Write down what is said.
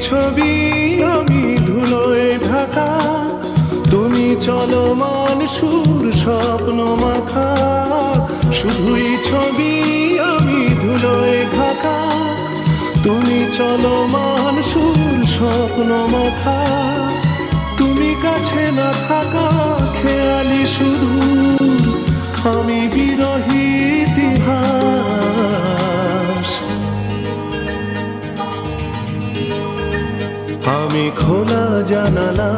ছবি আমি ধুলোয় ঢাকা, তুমি চলমান সুর স্বপ্ন মাখা। শুধুই ছবি আমি ধুলোয় ঢাকা, তুমি চলমান সুর স্বপ্ন মাখা। তুমি কাছে না থাকা খেয়ালি শুধু আমি বিরহী ইতিহাস। আমি খোলা জানালা